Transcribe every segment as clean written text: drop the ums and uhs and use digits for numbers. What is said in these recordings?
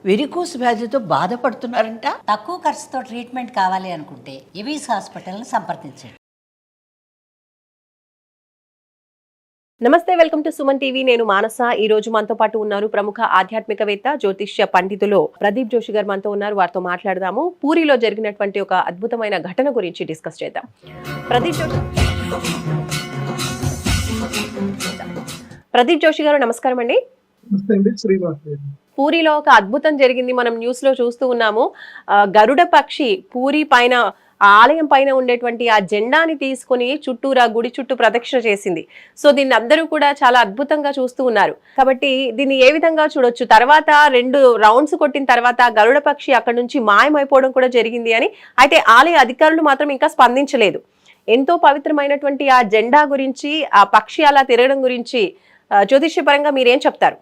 Varicose వ్యాధితో బాధపడుతున్నారంట. తక్కువ ఖర్చుతో ట్రీట్మెంట్ కావాలి అనుకుంటే ఎవిస్ హాస్పిటల్ని సంప్రదించండి. నమస్తే, వెల్కమ్ టు సుమన్ టీవీ. నేను మానస. ఈ రోజు మనతో పాటు ఉన్నారు ప్రముఖ ఆధ్యాత్మికవేత్త, జ్యోతిష్య పండితులు ప్రదీప్ జోషి గారు మనతో ఉన్నారు. వారితో మాట్లాడదాము. పూరిలో జరిగినటువంటి ఒక అద్భుతమైన ఘటన గురించి డిస్కస్ చేద్దాం. ప్రదీప్ జోషి గారు నమస్కారం అండి. పూరిలో ఒక అద్భుతం జరిగింది. మనం న్యూస్ లో చూస్తూ ఉన్నాము. గరుడ పక్షి పూరి పైన, ఆలయం పైన ఉండేటువంటి ఆ జెండాని తీసుకుని చుట్టూరా గుడి చుట్టూ ప్రదక్షిణ చేసింది. సో దీన్ని అందరూ కూడా చాలా అద్భుతంగా చూస్తూ ఉన్నారు. కాబట్టి దీన్ని ఏ విధంగా చూడొచ్చు? తర్వాత 2 రౌండ్స్ కొట్టిన తర్వాత గరుడ పక్షి అక్కడ నుంచి మాయమైపోవడం కూడా జరిగింది అని. అయితే ఆలయ అధికారులు మాత్రం ఇంకా స్పందించలేదు. ఎంతో పవిత్రమైనటువంటి ఆ జెండా గురించి, ఆ పక్షి అలా తిరగడం గురించి జ్యోతిష్యపరంగా మీరేం చెప్తారు?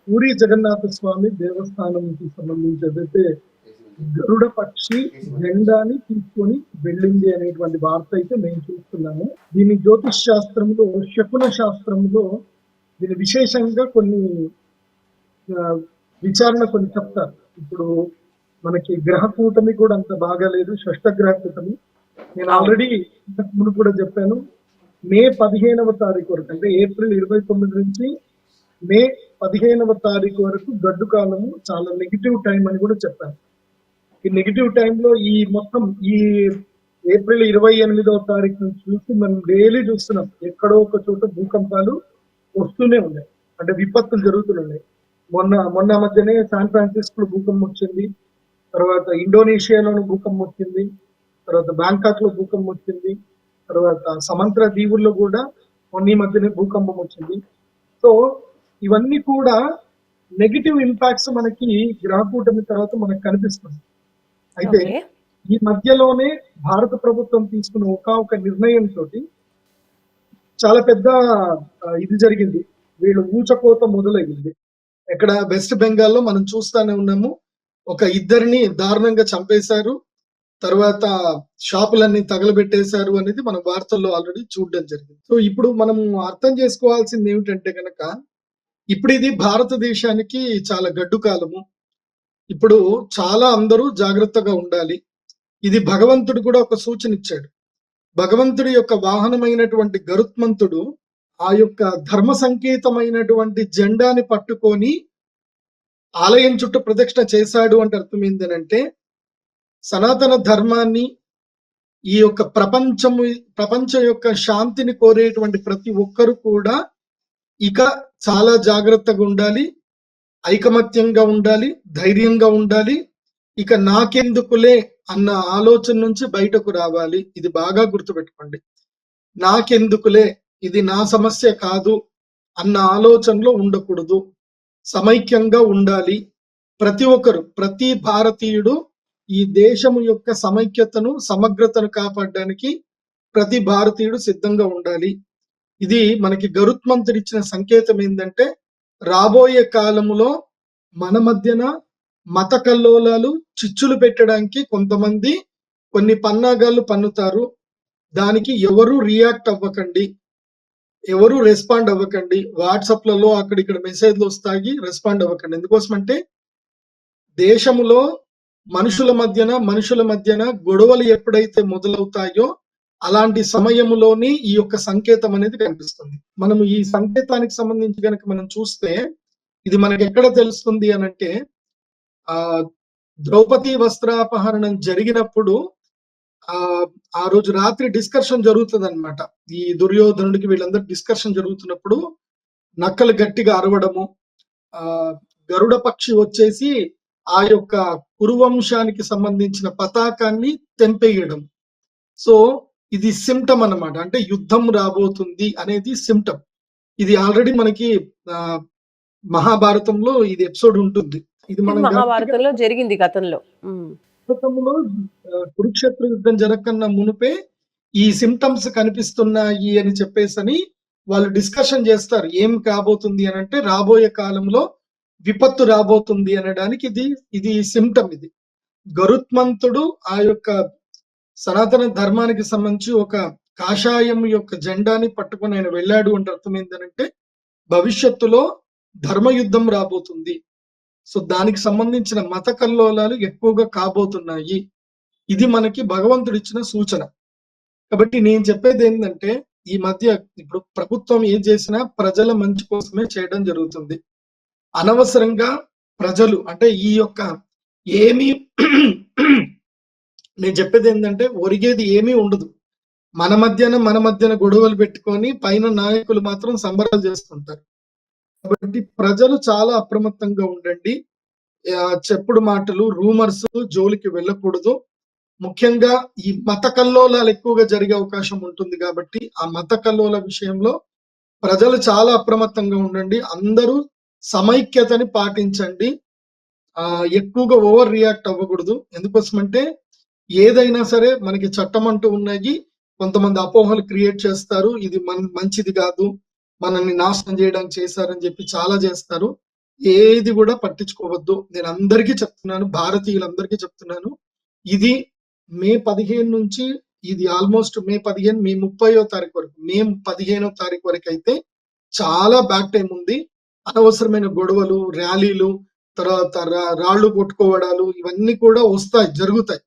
పూరి జగన్నాథ స్వామి దేవస్థానంకి సంబంధించి ఏదైతే గరుడ పక్షి జెండాని తీసుకొని వెళ్ళింది అనేటువంటి వార్త అయితే మేము చూస్తున్నాము. దీని జ్యోతిష్ శాస్త్రంలో, శకున శాస్త్రంలో దీని విశేషంగా కొన్ని విచారణ కొన్ని చెప్తారు. ఇప్పుడు మనకి గ్రహ కూటమి కూడా అంత బాగాలేదు, షష్టగ్రహ కూటమి. నేను ఆల్రెడీ ఇంతకు ముందు కూడా చెప్పాను, మే 15వ తారీఖు వరకు, అంటే ఏప్రిల్ 29 నుంచి మే 15వ తారీఖు వరకు గడ్డు కాలము, చాలా నెగిటివ్ టైం అని కూడా చెప్పాను. ఈ నెగిటివ్ టైంలో ఈ మొత్తం ఈ ఏప్రిల్ 28వ తారీఖు నుంచి చూసి మనం డైలీ చూస్తున్నాం, ఎక్కడో ఒక చోట భూకంపాలు వస్తూనే ఉన్నాయి, అంటే విపత్తులు జరుగుతున్నాయి. మొన్న మధ్యనే శాన్ ఫ్రాన్సిస్కోలో భూకంపం వచ్చింది, తర్వాత ఇండోనేషియాలోని భూకంపం వచ్చింది, తర్వాత బ్యాంకాక్ లో భూకంపం వచ్చింది, తర్వాత సమంత్ర దీవుల్లో కూడా మొన్న మధ్యనే భూకంపం వచ్చింది. సో ఇవన్నీ కూడా నెగిటివ్ ఇంపాక్ట్స్ మనకి గ్రహ కూటమి తర్వాత మనకు కనిపిస్తుంది. అయితే ఈ మధ్యలోనే భారత ప్రభుత్వం తీసుకున్న ఒక నిర్ణయంతో చాలా పెద్ద ఇది జరిగింది. వీళ్ళు ఊచకోత మొదలయ్యింది. ఎక్కడ వెస్ట్ బెంగాల్లో మనం చూస్తానే ఉన్నాము. ఒక ఇద్దరిని దారుణంగా చంపేశారు, తర్వాత షాపులన్నీ తగలబెట్టేశారు అనేది మన వార్తల్లో ఆల్రెడీ చూడడం జరిగింది. సో ఇప్పుడు మనం అర్థం చేసుకోవాల్సింది ఏమిటంటే కనుక, ఇప్పుడు ఇది భారతదేశానికి చాలా గడ్డు కాలము. ఇప్పుడు చాలా అందరూ జాగ్రత్తగా ఉండాలి. ఇది భగవంతుడు కూడా ఒక సూచన ఇచ్చాడు. భగవంతుడి యొక్క వాహనమైనటువంటి గరుత్మంతుడు ఆ యొక్క ధర్మ సంకేతమైనటువంటి జెండాని పట్టుకొని ఆలయం చుట్టూ ప్రదక్షిణ చేశాడు అంటే అర్థం ఏంటంటే, సనాతన ధర్మాన్ని, ఈ యొక్క ప్రపంచం యొక్క శాంతిని కోరేటువంటి ప్రతి ఒక్కరు కూడా ఇక చాలా జాగ్రత్తగా ఉండాలి, ఐకమత్యంగా ఉండాలి, ధైర్యంగా ఉండాలి. ఇక నాకెందుకులే అన్న ఆలోచన నుంచి బయటకు రావాలి. ఇది బాగా గుర్తుపెట్టుకోండి. నాకెందుకులే, ఇది నా సమస్య కాదు అన్న ఆలోచనలో ఉండకూడదు. సమైక్యంగా ఉండాలి. ప్రతి ఒక్కరు, ప్రతి భారతీయుడు ఈ దేశము యొక్క సమైక్యతను, సమగ్రతను కాపాడడానికి ప్రతి భారతీయుడు సిద్ధంగా ఉండాలి. ఇది మనకి గరుత్మంతుడు ఇచ్చిన సంకేతం ఏంటంటే, రాబోయే కాలములో మన మధ్యన మత కల్లోలాలు, చిచ్చులు పెట్టడానికి కొంతమంది కొన్ని పన్నాగాలు పన్నుతారు. దానికి ఎవరు రియాక్ట్ అవ్వకండి, ఎవరు రెస్పాండ్ అవ్వకండి. వాట్సాప్లలో అక్కడిక్కడ మెసేజ్లు వస్తాయి, రెస్పాండ్ అవ్వకండి. ఎందుకోసమంటే దేశములో మనుషుల మధ్యన గొడవలు ఎప్పుడైతే మొదలవుతాయో అలాంటి సమయంలోని ఈ యొక్క సంకేతం అనేది కనిపిస్తుంది. మనము ఈ సంకేతానికి సంబంధించి కనుక మనం చూస్తే, ఇది మనకి ఎక్కడ తెలుస్తుంది అనంటే, ద్రౌపది వస్త్రాపహరణం జరిగినప్పుడు ఆ రోజు రాత్రి డిస్కషన్ జరుగుతుంది అనమాట. ఈ దుర్యోధనుడికి వీళ్ళందరూ డిస్కషన్ జరుగుతున్నప్పుడు నక్కలు గట్టిగా అరవడము, గరుడ పక్షి వచ్చేసి ఆ యొక్క కురువంశానికి సంబంధించిన పతాకాన్ని తెంపేయడం. సో ఇది సిమ్టమ్ అన్నమాట. అంటే యుద్ధం రాబోతుంది అనేది సిమ్టమ్. ఇది ఆల్రెడీ మనకి మహాభారతంలో ఇది ఎపిసోడ్ ఉంటుంది. ఇది మన మహాభారతంలో జరిగింది గతంలో. కురుక్షేత్ర యుద్ధం జరగకన్నా మునుపే ఈ సిమ్టమ్స్ కనిపిస్తున్నాయి అని చెప్పేసి వాళ్ళు డిస్కషన్ చేస్తారు. ఏం కాబోతుంది అని అంటే, రాబోయే కాలంలో విపత్తు రాబోతుంది అనడానికి ఇది సిమ్టమ్. ఇది గరుత్మంతుడు ఆ యొక్క సనాతన ధర్మానికి సంబంధించి ఒక కాషాయం యొక్క జెండాని పట్టుకొని ఆయన వెళ్ళాడు అంటే అర్థం ఏంటంటే, భవిష్యత్తులో ధర్మయుద్ధం రాబోతుంది. సో దానికి సంబంధించిన మత కల్లోలాలు ఎక్కువగా కాబోతున్నాయి. ఇది మనకి భగవంతుడు ఇచ్చిన సూచన. కాబట్టి నేను చెప్పేది ఏంటంటే, ఈ మధ్య ఇప్పుడు ప్రభుత్వం ఏం చేసినా ప్రజల మంచి కోసమే చేయడం జరుగుతుంది. అనవసరంగా ప్రజలు అంటే ఈ యొక్క ఏమీ నేను చెప్పేది ఏంటంటే, ఒరిగేది ఏమీ ఉండదు. మన మధ్యన గొడవలు పెట్టుకొని పైన నాయకులు మాత్రం సంబరాలు చేస్తుంటారు. కాబట్టి ప్రజలు చాలా అప్రమత్తంగా ఉండండి. చెప్పుడు మాటలు, రూమర్స్ జోలికి వెళ్ళకూడదు. ముఖ్యంగా ఈ మత కల్లోలాలు ఎక్కువగా జరిగే అవకాశం ఉంటుంది కాబట్టి ఆ మత కల్లోల విషయంలో ప్రజలు చాలా అప్రమత్తంగా ఉండండి. అందరూ సమైక్యతని పాటించండి. ఎక్కువగా ఓవర్ రియాక్ట్ అవ్వకూడదు. ఎందుకోసమంటే ఏదైనా సరే మనకి చట్టం అంటూ ఉన్నాయి. కొంతమంది అపోహలు క్రియేట్ చేస్తారు. ఇది మంచిది కాదు, మనల్ని నాశనం చేయడానికి చేశారని చెప్పి చాలా చేస్తారు. ఏది కూడా పట్టించుకోవద్దు. నేను అందరికీ చెప్తున్నాను, భారతీయులందరికీ చెప్తున్నాను. ఇది మే 15 నుంచి ఇది ఆల్మోస్ట్ మే 15 మే 30వ తారీఖు వరకు, మే 15వ తారీఖు వరకు అయితే చాలా బ్యాక్ టైం ఉంది. అనవసరమైన గొడవలు, ర్యాలీలు, తర్వాత రాళ్లు కొట్టుకోవడాలు ఇవన్నీ కూడా జరుగుతాయి.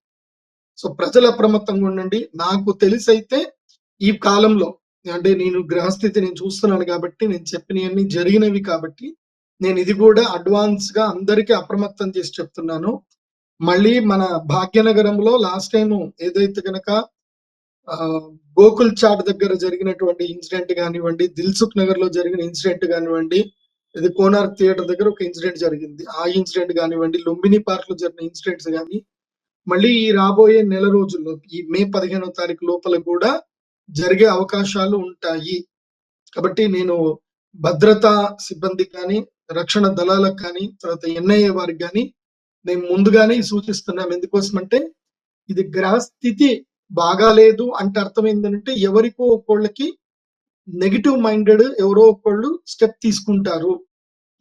సో ప్రజలు అప్రమత్తంగా ఉండండి. నాకు తెలిసైతే ఈ కాలంలో అంటే నేను గ్రహస్థితి నేను చూస్తున్నాను కాబట్టి, నేను చెప్పినవన్నీ జరిగినవి కాబట్టి నేను ఇది కూడా అడ్వాన్స్ గా అందరికీ అప్రమత్తం చేసి చెప్తున్నాను. మళ్ళీ మన భాగ్యనగరంలో లాస్ట్ టైం ఏదైతే గనక గోకుల్ చాట్ దగ్గర జరిగినటువంటి ఇన్సిడెంట్ కానివ్వండి, దిల్సుఖ్ నగర్ లో జరిగిన ఇన్సిడెంట్ కానివ్వండి, ఇది కోనార్క్ థియేటర్ దగ్గర ఒక ఇన్సిడెంట్ జరిగింది, ఆ ఇన్సిడెంట్ కానివ్వండి, లుంబిని పార్క్ లో జరిగిన ఇన్సిడెంట్స్ కానీ మళ్ళీ ఈ రాబోయే నెల రోజుల్లో ఈ మే 15వ తారీఖు లోపల కూడా జరిగే అవకాశాలు ఉంటాయి. కాబట్టి నేను భద్రతా సిబ్బందికి కానీ, రక్షణ దళాలకు కానీ, తర్వాత ఎన్ఐఏ వారికి కానీ మేము ముందుగానే సూచిస్తున్నాం. ఎందుకోసం అంటే ఇది గ్రహస్థితి బాగాలేదు అంటే అర్థం ఏంటంటే ఎవరికో ఒకళ్ళకి నెగిటివ్ మైండెడ్ ఎవరో ఒకళ్ళు స్టెప్ తీసుకుంటారు,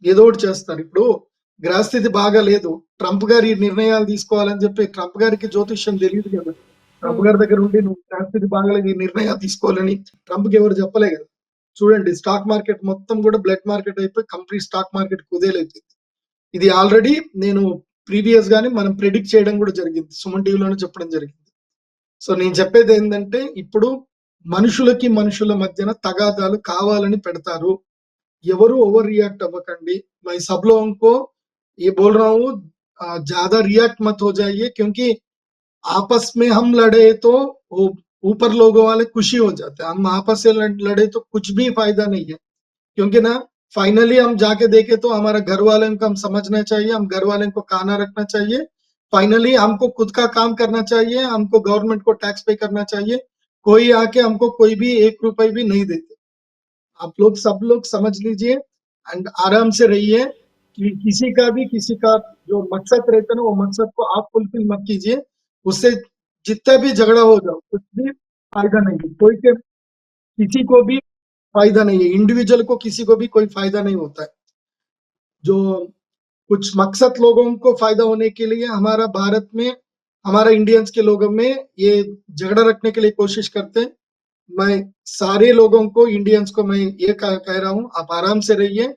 ఏదో ఒకటి చేస్తారు. ఇప్పుడు గ్రహస్థితి బాగాలేదు, ట్రంప్ గారు ఈ నిర్ణయాలు తీసుకోవాలని చెప్పి ట్రంప్ గారికి జ్యోతిష్యం తెలియదు కదా. ట్రంప్ గారి దగ్గర ఉండి నువ్వు గ్రహస్థితి బాగాలేదు ఈ నిర్ణయాలు తీసుకోవాలని ట్రంప్ కి ఎవరు చెప్పలే కదా. చూడండి, స్టాక్ మార్కెట్ మొత్తం కూడా బ్లడ్ మార్కెట్ అయిపోయి కంప్లీట్ స్టాక్ మార్కెట్ కుదేలైపోయింది. ఇది ఆల్రెడీ నేను ప్రీవియస్ గానే మనం ప్రెడిక్ట్ చేయడం కూడా జరిగింది, సుమన్ టీవీలోనే చెప్పడం జరిగింది. సో నేను చెప్పేది ఏంటంటే ఇప్పుడు మనుషులకి మనుషుల మధ్యన తగాదాలు కావాలని పెడతారు. ఎవరు ఓవర్ रिएक्ट अव्वకండి. मैं सब लोगों को ये बोल रहा हूँ, ज्यादा रिएक्ट मत हो जाइए, क्योंकि आपस में हम लड़े तो वो ऊपर लोगों वाले खुशी हो जाते हैं, हम आपस से लड़े तो कुछ भी फायदा नहीं है. क्योंकि ना फाइनली हम जाके देखे तो हमारा घर वालों को हम समझना चाहिए, हम घर वालों को खाना रखना चाहिए. फाइनली हमको खुद का काम करना चाहिए, हमको गवर्नमेंट को टैक्स पे करना चाहिए. कोई आके हमको कोई भी 1 रुपए भी नहीं देते. आप लोग सब लोग समझ लीजिए एंड आराम से रहिए कि किसी का जो मकसद रहता है ना, वो मकसद को आप फुलफिल मत कीजिए. उससे जितना भी झगड़ा हो जाओ कुछ भी फायदा नहीं है. कोई के किसी को भी फायदा नहीं है, इंडिविजुअल को किसी को भी कोई फायदा नहीं होता है. जो कुछ मकसद लोगों को फायदा होने के लिए हमारा भारत में, हमारा इंडियंस के लोगों में ये झगड़ा रखने के लिए कोशिश करते हैं. मैं सारे लोगों को, इंडियंस को मैं ये कह रहा हूँ, आप आराम से रहिए,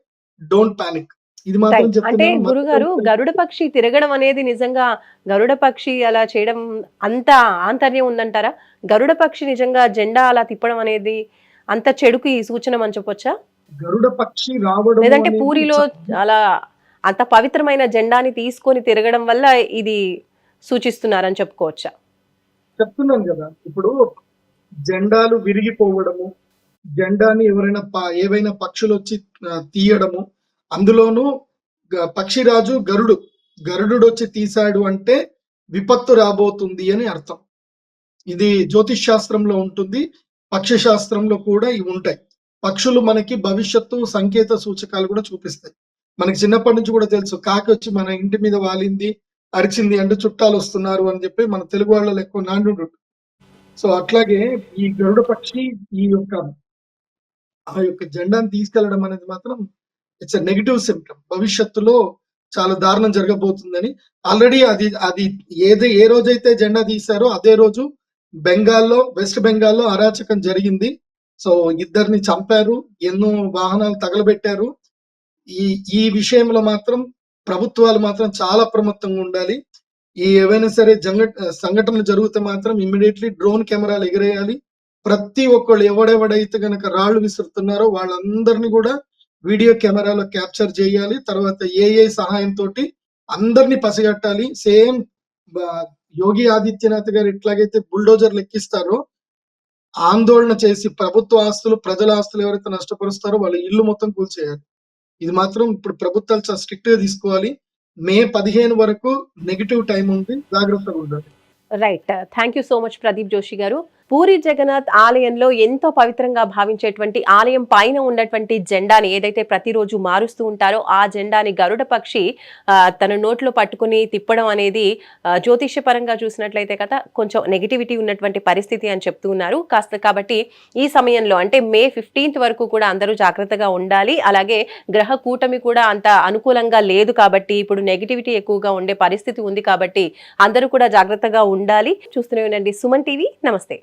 डोंट पैनिक. ఇది మాత్రం అంటే చెప్తున్నాను. గురుగారు, గరుడ పక్షి తిరగడం అనేది నిజంగా గరుడ పక్షి అలా చేయడం అంత ఆంతర్యం ఉందంటారా? గరుడ పక్షి నిజంగా జెండా అలా తిప్పడం అనేది అంత చెడుకు ఈ సూచన అని చెప్పొచ్చా? గరుడ పక్షి రావడం లేదంటే పూరిలో అలా అంత పవిత్రమైన జెండాని తీసుకొని తిరగడం వల్ల ఇది సూచిస్తున్నారని చెప్పుకోవచ్చా? చెప్తున్నాను కదా, ఇప్పుడు జెండాలు విరిగిపోవడము, జెండాని ఎవరైనా ఏవైనా పక్షులు వచ్చి తీయడము, అందులోనూ పక్షిరాజు గరుడు వచ్చి తీశాడు అంటే విపత్తు రాబోతుంది అని అర్థం. ఇది జ్యోతిష్ శాస్త్రంలో ఉంటుంది, పక్షి శాస్త్రంలో కూడా ఇవి ఉంటాయి. పక్షులు మనకి భవిష్యత్తు సంకేత సూచకాలు కూడా చూపిస్తాయి. మనకి చిన్నప్పటి నుంచి కూడా తెలుసు, కాకి వచ్చి మన ఇంటి మీద వాలింది, అరిచింది అంటే చుట్టాలు వస్తున్నారు అని చెప్పి మన తెలుగు వాళ్ళలో ఎక్కువ నానుడు. సో అట్లాగే ఈ గరుడ పక్షి ఆ యొక్క జెండాను తీసుకెళ్లడం అనేది మాత్రం ఇట్స్ నెగటివ్ సిమ్టమ్. భవిష్యత్తులో చాలా దారుణం జరగబోతుందని ఆల్రెడీ అది ఏ రోజైతే జెండా తీశారో అదే రోజు వెస్ట్ బెంగాల్లో అరాచకం జరిగింది. సో ఇద్దరిని చంపారు, ఎన్నో వాహనాలు తగలబెట్టారు. ఈ విషయంలో మాత్రం ప్రభుత్వాలు మాత్రం చాలా అప్రమత్తంగా ఉండాలి. ఈ ఏవైనా సరే సంఘటనలు జరిగితే మాత్రం ఇమ్మీడియట్లీ డ్రోన్ కెమెరాలు ఎగరేయాలి. ప్రతి ఒక్కళ్ళు ఎవడెవడైతే గనక రాళ్ళు విసురుతున్నారో వాళ్ళందరినీ కూడా వీడియో కెమెరాలో క్యాప్చర్ చేయాలి. తర్వాత ఏఐ సహాయంతోటి అందరినీ పసిగట్టాలి. సేమ్ యోగి ఆదిత్యనాథ్ గారు ఎట్లాగైతే బుల్డోజర్లు ఎక్కిస్తారో ఆందోళన చేసి ప్రభుత్వ ఆస్తులు, ప్రజల ఆస్తులు ఎవరైతే నష్టపరుస్తారో వాళ్ళ ఇల్లు మొత్తం కూల్చేయాలి. ఇది మాత్రం ఇప్పుడు ప్రభుత్వాలు చాలా స్ట్రిక్ట్ గా తీసుకోవాలి. మే 15 వరకు నెగిటివ్ టైం ఉంది, జాగ్రత్తగా ఉండాలి. Right, thank you so much Pradeep Joshi గారు. పూరి జగన్నాథ్ ఆలయంలో ఎంతో పవిత్రంగా భావించేటువంటి ఆలయం పైన ఉన్నటువంటి జెండాని ఏదైతే ప్రతిరోజు మారుస్తూ ఉంటారో ఆ జెండాని గరుడ పక్షి తన నోట్లో పట్టుకుని తిప్పడం అనేది జ్యోతిష్యపరంగా చూసినట్లయితే కదా కొంచెం నెగిటివిటీ ఉన్నటువంటి పరిస్థితి అని చెప్తూ ఉన్నారు. కాబట్టి ఈ సమయంలో అంటే మే 15th వరకు కూడా అందరూ జాగ్రత్తగా ఉండాలి. అలాగే గ్రహ కూటమి కూడా అంత అనుకూలంగా లేదు కాబట్టి ఇప్పుడు నెగిటివిటీ ఎక్కువగా ఉండే పరిస్థితి ఉంది కాబట్టి అందరూ కూడా జాగ్రత్తగా ఉండాలి. చూస్తూనే ఉండండి సుమన్ టీవీ. నమస్తే.